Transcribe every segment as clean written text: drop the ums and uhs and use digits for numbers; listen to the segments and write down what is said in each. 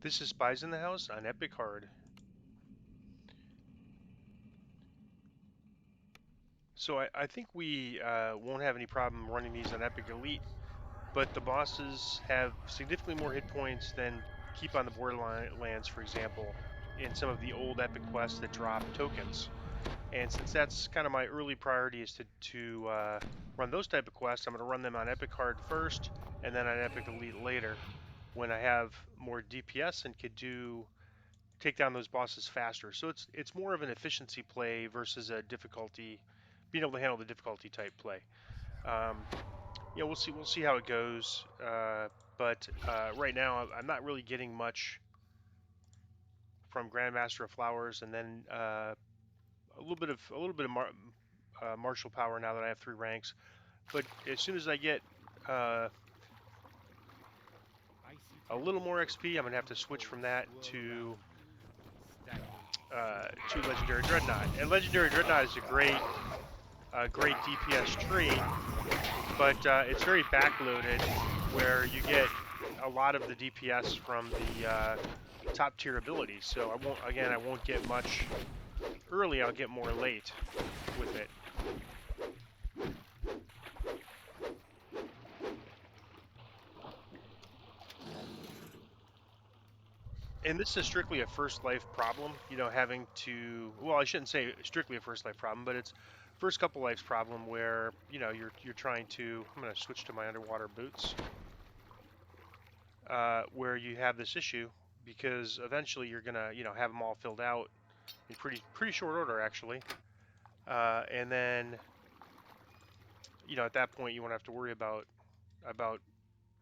This is Spies in the House on Epic Hard. So I think we won't have any problem running these on Epic Elite, but the bosses have significantly more hit points than Keep on the Borderlands, for example, in some of the old Epic quests that drop tokens. And since that's kind of my early priority is to run those type of quests, I'm going to run them on Epic Hard first, and then on Epic Elite later, when I have more DPS and could take down those bosses faster. So it's more of an efficiency play versus a difficulty, being able to handle the difficulty type play. Um, yeah, we'll see how it goes. But right now, I'm not really getting much from Grandmaster of Flowers, and then a little bit of martial power now that I have 3 ranks. But as soon as I get uh, a little more XP, I'm gonna have to switch from that to Legendary Dreadnought. And Legendary Dreadnought is a great DPS trait, but it's very backloaded, where you get a lot of the DPS from the top tier abilities. So I won't get much early. I'll get more late with it. And this is strictly a first life problem, having to, well, I shouldn't say strictly a first life problem, but it's first couple lives problem where, you're trying to, I'm going to switch to my underwater boots, where you have this issue because eventually you're going to, have them all filled out in pretty short order, actually. And then, at that point you won't have to worry about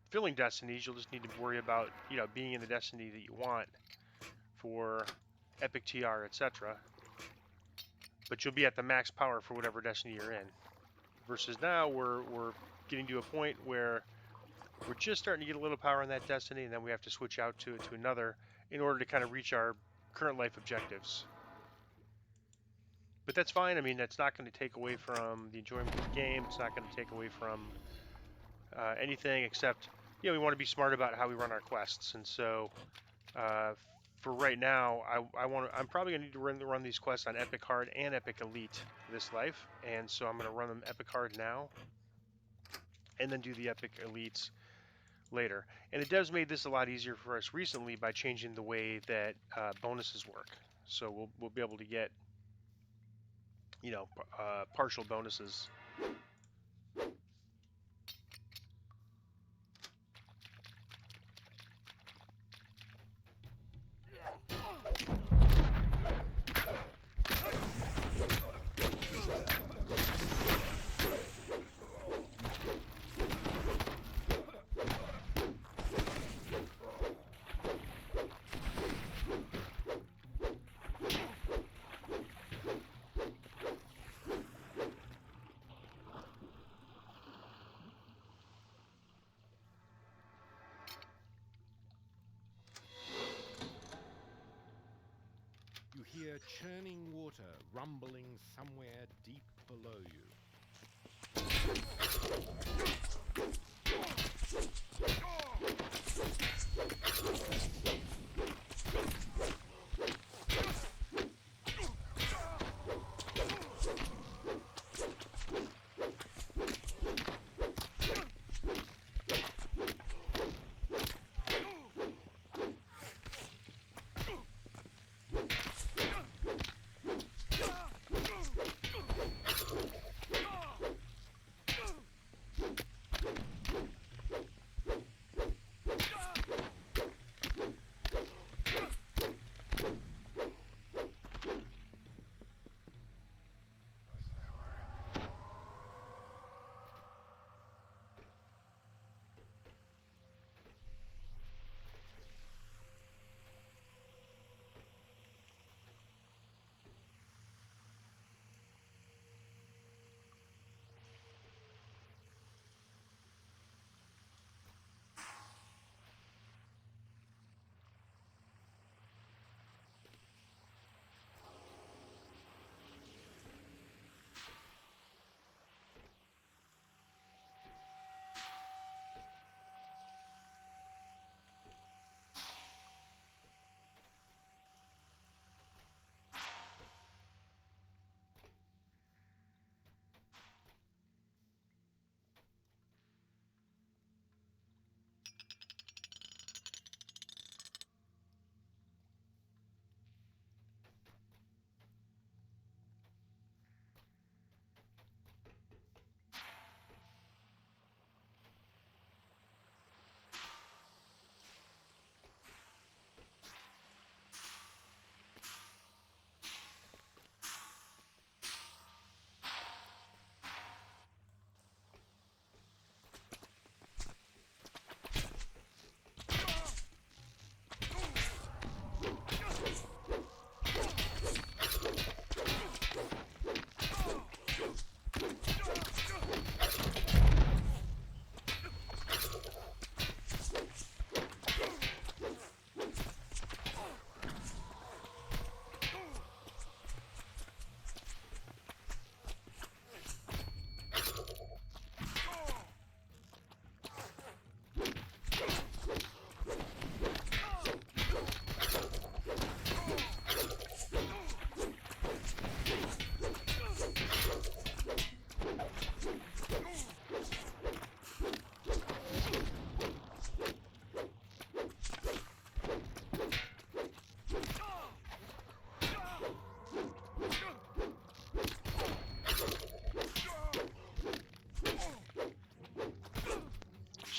filling destinies. You'll just need to worry about, being in the destiny that you want for epic TR, etc. But you'll be at the max power for whatever destiny you're in. Versus now, we're getting to a point where we're just starting to get a little power in that destiny, and then we have to switch out to another in order to kind of reach our current life objectives. But that's fine. I mean, that's not going to take away from the enjoyment of the game. It's not going to take away from anything except, we want to be smart about how we run our quests. And so, for right now, I'm probably going to need to run these quests on Epic Hard and Epic Elite this life. And so I'm going to run them Epic Hard now, and then do the Epic Elites later. And the devs made this a lot easier for us recently by changing the way that bonuses work. So we'll be able to get, partial bonuses. You hear churning water rumbling somewhere deep below you.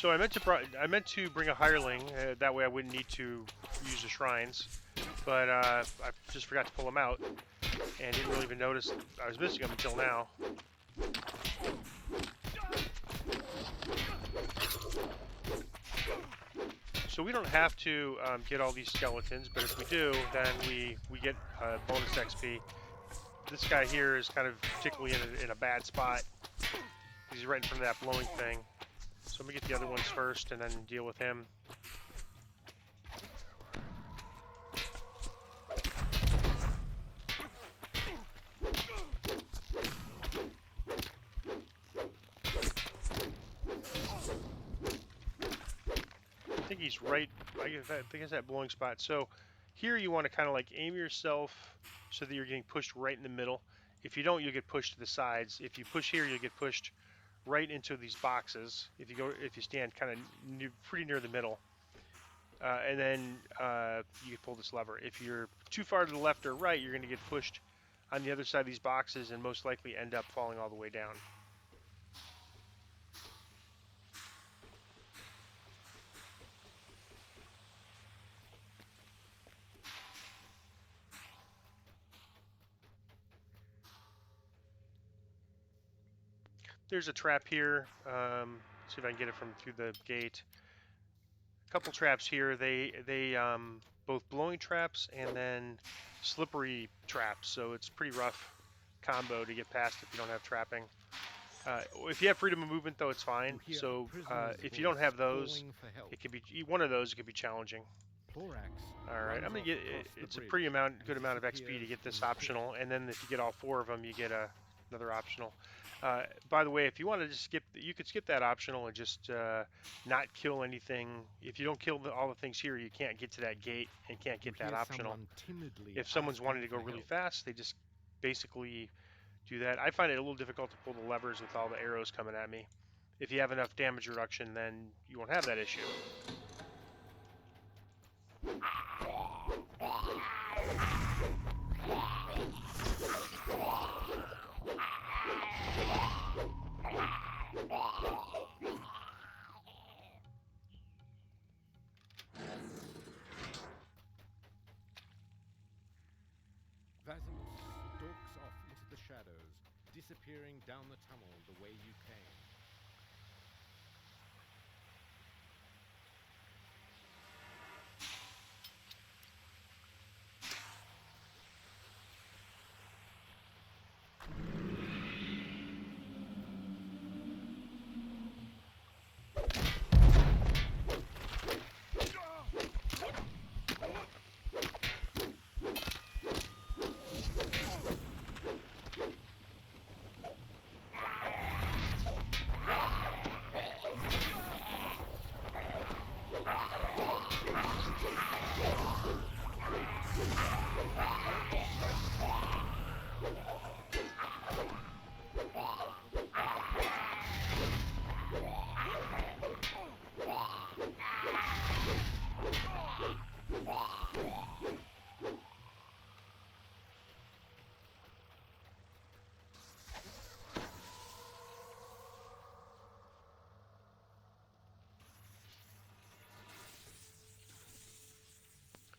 So I meant to bring a hireling. That way I wouldn't need to use the shrines. But I just forgot to pull them out, and didn't really even notice I was missing them until now. So we don't have to get all these skeletons, but if we do, then we get bonus XP. This guy here is kind of particularly in a bad spot. He's right in front of that blowing thing. So let me get the other ones first and then deal with him. I think he's right. I think it's that blowing spot. So here you want to kind of like aim yourself so that you're getting pushed right in the middle. If you don't, you'll get pushed to the sides. If you push here, you'll get pushed right into these boxes. If you stand kind of pretty near the middle, and then you can pull this lever. If you're too far to the left or right, you're going to get pushed on the other side of these boxes and most likely end up falling all the way down. There's a trap here. See if I can get it from through the gate. A couple traps here. They both blowing traps and then slippery traps. So it's pretty rough combo to get past if you don't have trapping. If you have freedom of movement, though, it's fine. So if you don't have those, it could be one of those. It could be challenging. All right, I'm gonna get. It's a pretty good amount of XP to get this optional, and then if you get all 4 of them, you get another optional. By the way, if you want to just skip, you could skip that optional and just not kill anything. If you don't kill all the things here, you can't get to that gate and can't get that optional. If someone's wanting to go really fast, they just basically do that. I find it a little difficult to pull the levers with all the arrows coming at me. If you have enough damage reduction, then you won't have that issue. Stalks off into the shadows, disappearing down the tunnel the way you came.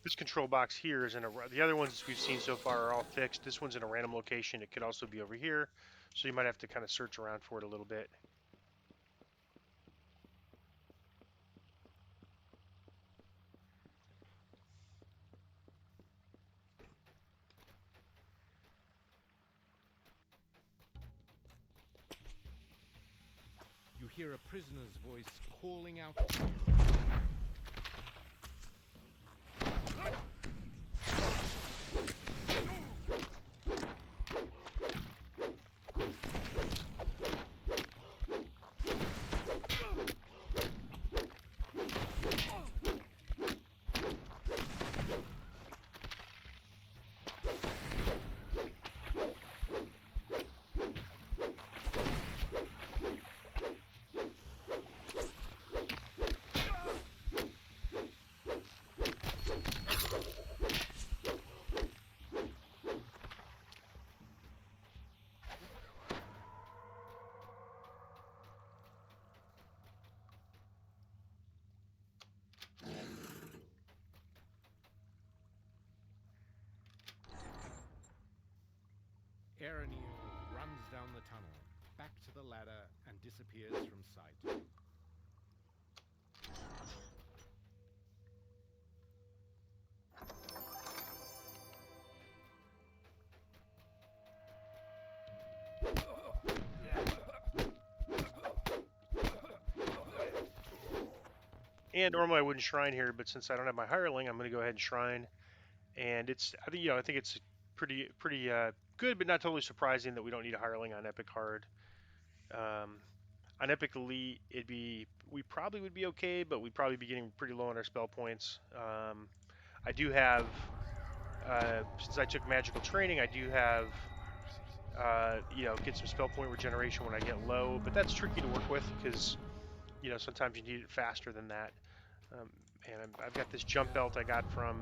This control box here is in the other ones we've seen so far are all fixed. This one's in a random location. It could also be over here, so you might have to kind of search around for it a little bit. You hear a prisoner's voice calling out. to the ladder and disappears from sight. And normally I wouldn't shrine here, but since I don't have my hireling, I'm going to go ahead and shrine. And it's, I think, I think it's pretty good, but not totally surprising that we don't need a hireling on Epic Hard. On Epic Elite, we probably would be okay, but we'd probably be getting pretty low on our spell points. I do have, since I took magical training, I do have, get some spell point regeneration when I get low, but that's tricky to work with because, sometimes you need it faster than that. And I've got this jump belt I got from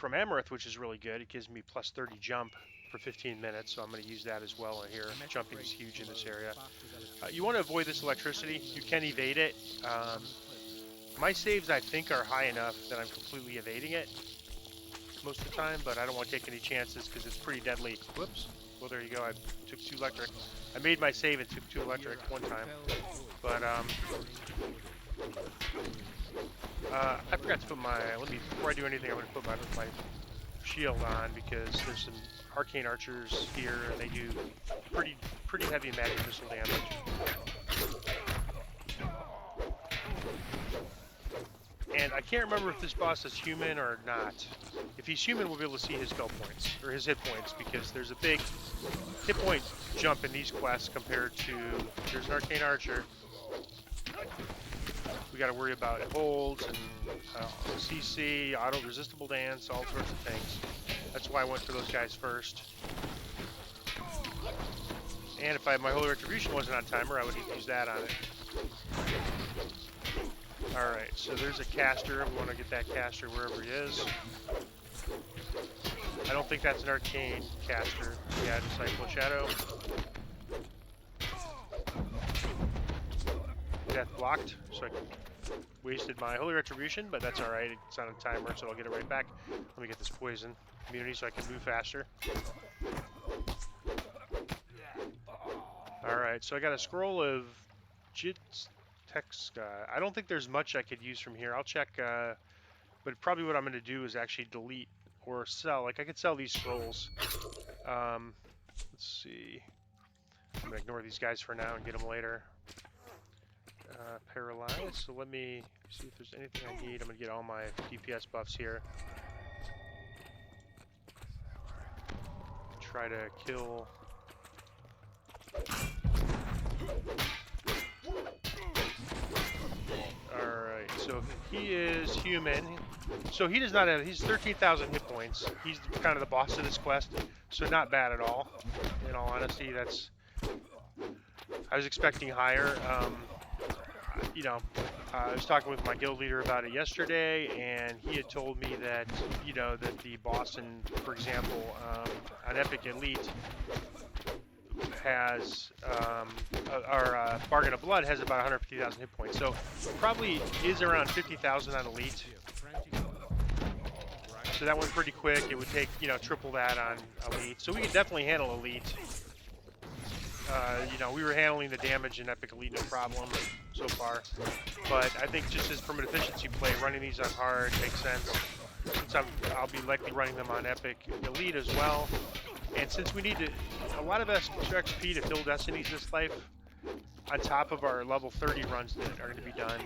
Amarith, which is really good. It gives me plus 30 jump for 15 minutes, so I'm going to use that as well in here. Jumping is huge in this area. You want to avoid this electricity. You can evade it. My saves, I think, are high enough that I'm completely evading it most of the time, but I don't want to take any chances because it's pretty deadly. Whoops. Well, there you go. I took 2 electric. I made my save and took 2 electric one time. But, I forgot to put before I do anything, I'm going to put my shield on because there's some arcane archers here and they do pretty heavy magic missile damage. And I can't remember if this boss is human or not. If he's human, we'll be able to see his spell points, or his hit points, because there's a big hit point jump in these quests compared to, there's an arcane archer. We got to worry about holds and CC, auto-resistible dance, all sorts of things. That's why I went for those guys first. And if my Holy Retribution wasn't on timer, I would use that on it. Alright, so there's a caster. We want to get that caster wherever he is. I don't think that's an arcane caster. Yeah, Disciple of Shadow. Death blocked, so I wasted my Holy Retribution, but that's alright. It's on a timer, so I'll get it right back. Let me get this poison immunity so I can move faster. Alright, so I got a scroll of Jit's text. I don't think there's much I could use from here. I'll check, but probably what I'm going to do is actually delete or sell. Like, I could sell these scrolls. Let's see. I'm going to ignore these guys for now and get them later. Paralyzed. So let me see if there's anything I need. I'm going to get all my DPS buffs here. Try to kill... Alright, so he is human. So he does not have, he's 13,000 hit points. He's kind of the boss of this quest, so not bad at all. In all honesty, I was expecting higher. I was talking with my guild leader about it yesterday, and he had told me that, that the boss in, for example, on Epic Elite has, our Bargain of Blood has about 150,000 hit points. So probably is around 50,000 on Elite. So that went pretty quick. It would take, triple that on Elite. So we could definitely handle Elite. We were handling the damage in Epic Elite no problem so far. But I think just as from an efficiency play, running these on hard makes sense. Since I'll be likely running them on Epic Elite as well. And since we need a lot of extra XP to fill Destinies this life, on top of our level 30 runs that are going to be done,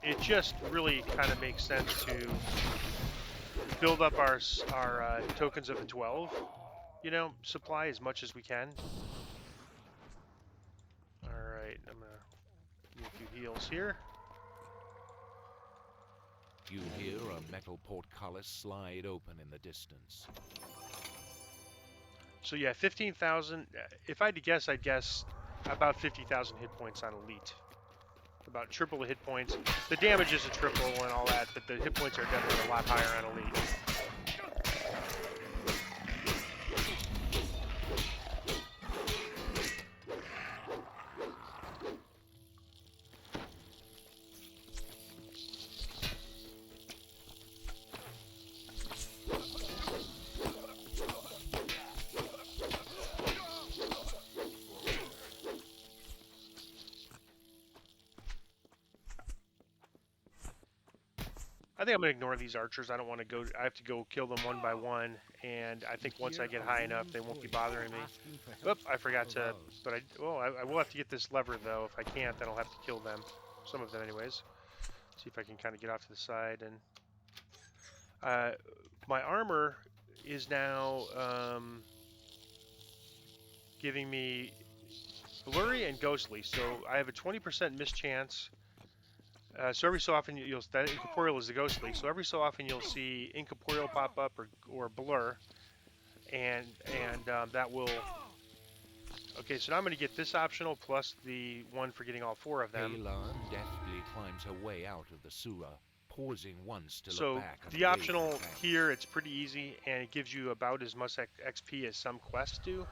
it just really kind of makes sense to build up our tokens of the 12, supply as much as we can. Alright, I'm going to do a few heals here. You hear a metal portcullis slide open in the distance. So yeah, 15,000. If I had to guess, I'd guess about 50,000 hit points on Elite. About triple the hit points. The damage is a triple and all that, but the hit points are definitely a lot higher on Elite. I think I'm gonna ignore these archers. I don't want to go. I have to go kill them one by one, and I think once I get high enough, they won't be bothering me. Oop, I forgot to. But I will have to get this lever though. If I can't, then I'll have to kill them. Some of them, anyways. See if I can kind of get off to the side. And my armor is now giving me blurry and ghostly. So I have a 20% mischance. So every so often you'll that incorporeal is the ghostly. So every so often you'll see incorporeal pop up or blur, and that will. Okay, so now I'm going to get this optional plus the one for getting all 4 of them. Elan deftly climbs her way out of the sewer, pausing once to look So back at the wave optional of tanks. here, it's pretty easy, and it gives you about as much XP as some quests do.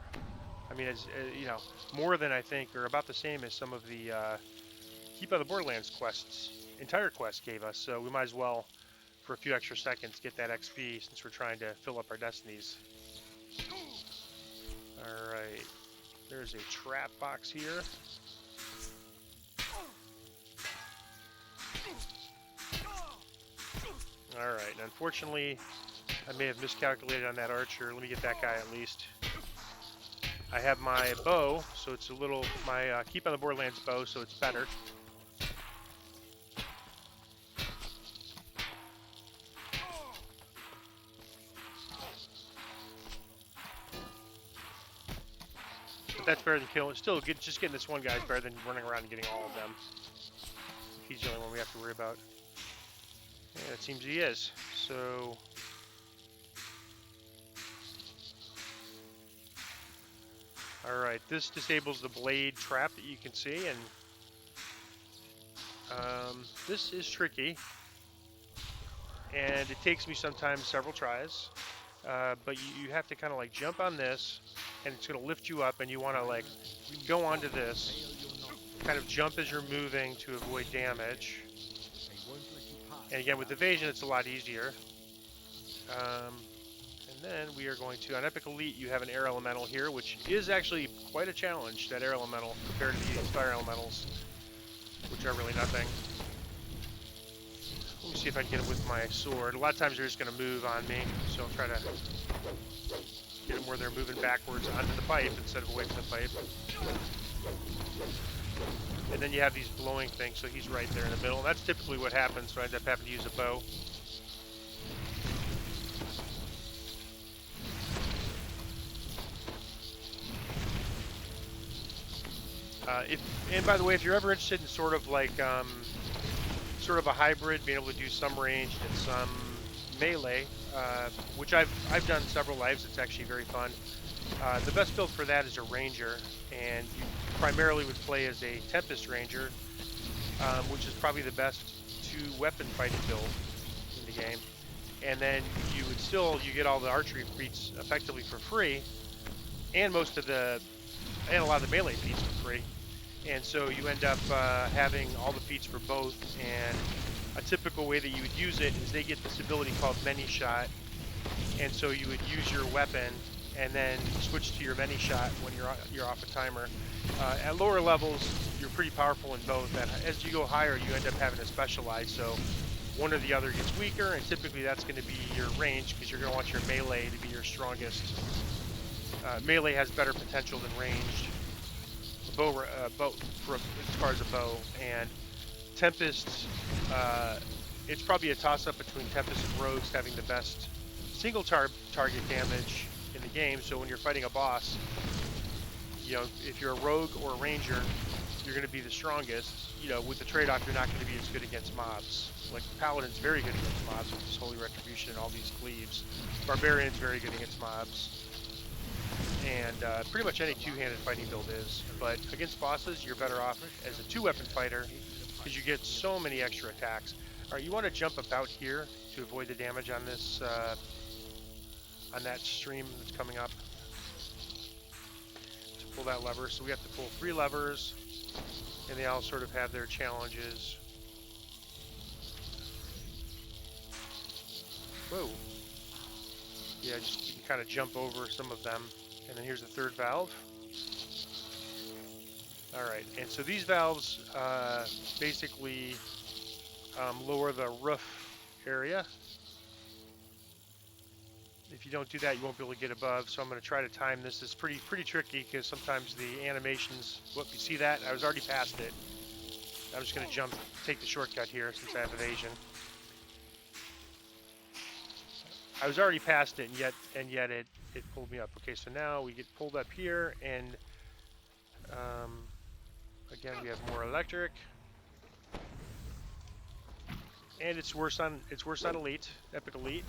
I mean, as you know, more than I think, or about the same as some of the Keep Out of the Borderlands quests, entire quest gave us. So we might as well, for a few extra seconds, get that XP since we're trying to fill up our destinies. All right, there's a trap box here. All right, and unfortunately, I may have miscalculated on that archer. Let me get that guy at least. I have my bow, so it's a little, my Keep on the Borderlands bow, so it's better. But that's better than killing. Still, just getting this one guy is better than running around and getting all of them. He's the only one we have to worry about. Yeah, it seems he is. So, all right, this disables the blade trap that you can see, and this is tricky, and it takes me sometimes several tries. But you have to kind of like jump on this, and it's going to lift you up, and you want to like go onto this, kind of jump as you're moving to avoid damage. And again, with evasion, it's a lot easier. And then we are going to, on Epic Elite, you have an air elemental here, which is actually quite a challenge, that air elemental, compared to these fire elementals, which are really nothing. Let me see if I can get it with my sword. A lot of times they're just going to move on me, so I'll try to get them where they're moving backwards onto the pipe instead of away from the pipe. And then you have these blowing things, so he's right there in the middle. That's typically what happens, so I end up having to use a bow. And by the way, if you're ever interested in sort of like sort of a hybrid, being able to do some ranged and some melee, which I've done several lives. It's actually very fun. The best build for that is a ranger, and you primarily would play as a Tempest Ranger, which is probably the best 2-weapon fighting build in the game. And then you get all the archery feats effectively for free, and a lot of the melee feats for free. And so you end up having all the feats for both, and a typical way that you would use it is they get this ability called Many Shot, and so you would use your weapon and then switch to your Many Shot when you're off a timer. At lower levels, you're pretty powerful in both, and as you go higher, you end up having to specialize, so one or the other gets weaker, and typically that's going to be your range, because you're going to want your melee to be your strongest. Melee has better potential than ranged. Bow as far as a bow, and Tempest, it's probably a toss-up between Tempest and Rogues having the best single target damage in the game. So when you're fighting a boss, you know, if you're a Rogue or a Ranger, you're going to be the strongest. You know, with the trade-off, you're not going to be as good against mobs. Like Paladin's very good against mobs with his Holy Retribution and all these cleaves. Barbarian's very good against mobs. And pretty much any two-handed fighting build is. But against bosses, you're better off as a 2-weapon fighter because you get so many extra attacks. All right, you want to jump about here to avoid the damage on this, on that stream that's coming up. To pull that lever, so we have to pull 3 levers, and they all sort of have their challenges. Whoa. Yeah, just you can kind of jump over some of them. And then here's the 3rd valve. All right, and so these valves basically lower the roof area. If you don't do that, you won't be able to get above. So I'm going to try to time this. It's pretty tricky because sometimes the animations. Whoop, you see that? I was already past it. I'm just going to take the shortcut here since I have evasion. I was already past it, and yet it pulled me up. Okay, so now we get pulled up here, and again we have more electric, and it's worse on elite, epic elite.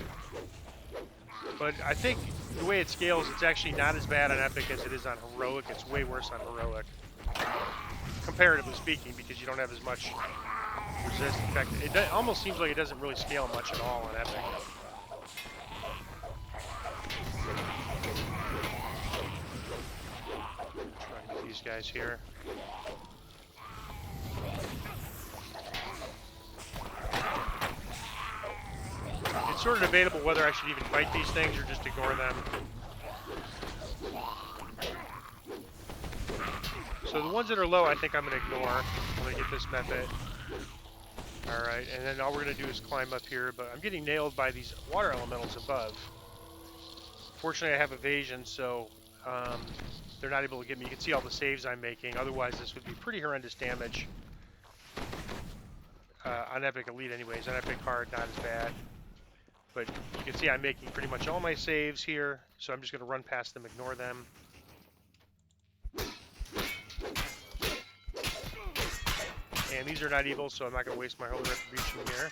But I think the way it scales, it's actually not as bad on epic as it is on heroic. It's way worse on heroic, comparatively speaking, because you don't have as much resist. In fact, it almost seems like it doesn't really scale much at all on epic. Trying to get these guys here. It's sort of debatable whether I should even fight these things or just ignore them. So the ones that are low, I think I'm going to ignore. I'm going to get this method. Alright, and then all we're going to do is climb up here, but I'm getting nailed by these water elementals above. Fortunately, I have evasion, so they're not able to get me. You can see all the saves I'm making. Otherwise, this would be pretty horrendous damage. On Epic Elite anyways. On Epic Hard, not as bad. But you can see I'm making pretty much all my saves here, so I'm just going to run past them, ignore them. And these are not evil, so I'm not going to waste my Holy Retribution here.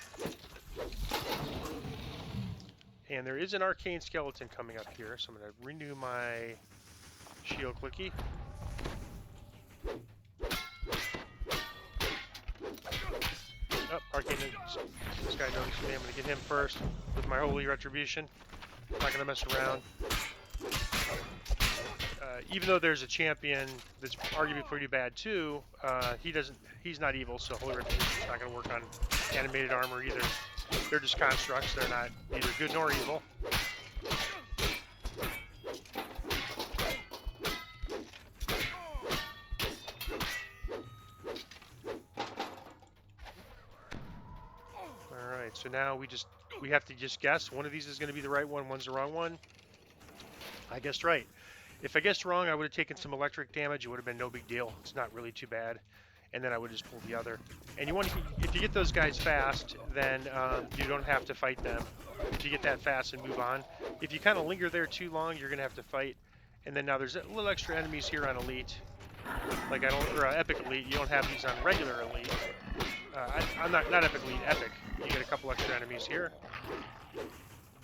And there is an Arcane Skeleton coming up here, so I'm going to renew my shield clicky. Oh, Arcane, this guy noticed me. I'm going to get him first with my Holy Retribution. I'm not going to mess around. Even though there's a champion that's arguably pretty bad too, he's not evil, so Holy Retribution's not going to work on animated armor either. They're just constructs. They're not either good nor evil. Alright, so now we have to just guess. One of these is going to be the right one, one's the wrong one. I guessed right. If I guessed wrong, I would have taken some electric damage. It would have been no big deal. It's not really too bad. And then I would just pull the other. And if you get those guys fast, then you don't have to fight them. If you get that fast and move on. If you kind of linger there too long, you're going to have to fight. And then now there's a little extra enemies here on Elite. Like or Epic Elite. You don't have these on regular Elite. I'm not Epic Elite, Epic. You get a couple extra enemies here.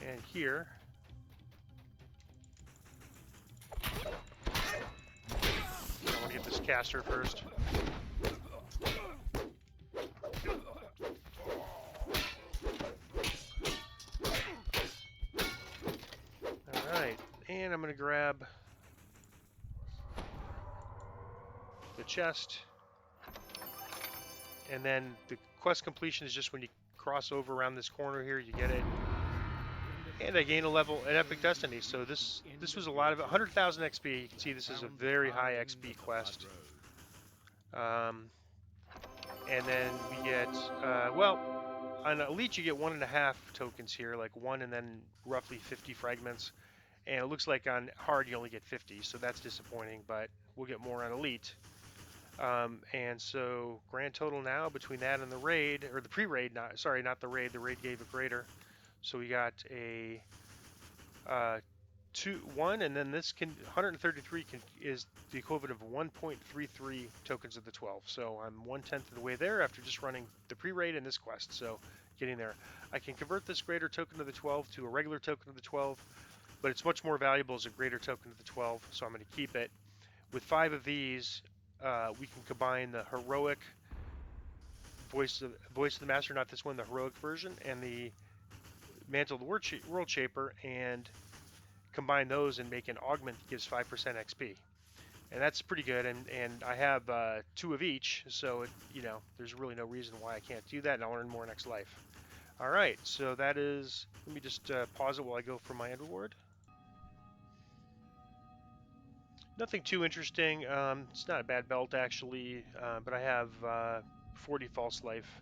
And here. I want to get this caster first. Alright, and I'm going to grab the chest. And then the quest completion is just when you cross over around this corner here, you get it. And I gain a level in Epic Destiny, so this was a lot of 100,000 XP. You can see this is a very high XP quest. And then we get, well, on Elite you get 1.5 tokens here, like 1 and then roughly 50 fragments. And it looks like on Hard you only get 50, so that's disappointing, but we'll get more on Elite. And so grand total now between that and the raid, or the pre-raid, not the raid, the raid gave a greater. So we got a 1, and then this 133 is the equivalent of 1.33 tokens of the 12. So I'm 1/10 of the way there after just running the pre-raid and this quest. So getting there. I can convert this greater token of the 12 to a regular token of the 12, but it's much more valuable as a greater token of the 12, so I'm going to keep it. With 5 of these, we can combine the heroic voice of the master, not this one, the heroic version, and the Mantle of the World Shaper, and combine those and make an augment that gives 5% XP. And that's pretty good, and I have 2 of each, so there's really no reason why I can't do that, and I'll earn more next life. Alright, so that is, let me just pause it while I go for my end reward. Nothing too interesting. It's not a bad belt actually, but I have 40 false life.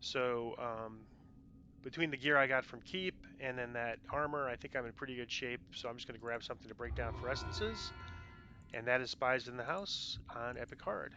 So between the gear I got from Keep and then that armor, I think I'm in pretty good shape. So I'm just going to grab something to break down for essences. And that is Spies in the House on Epic Hard.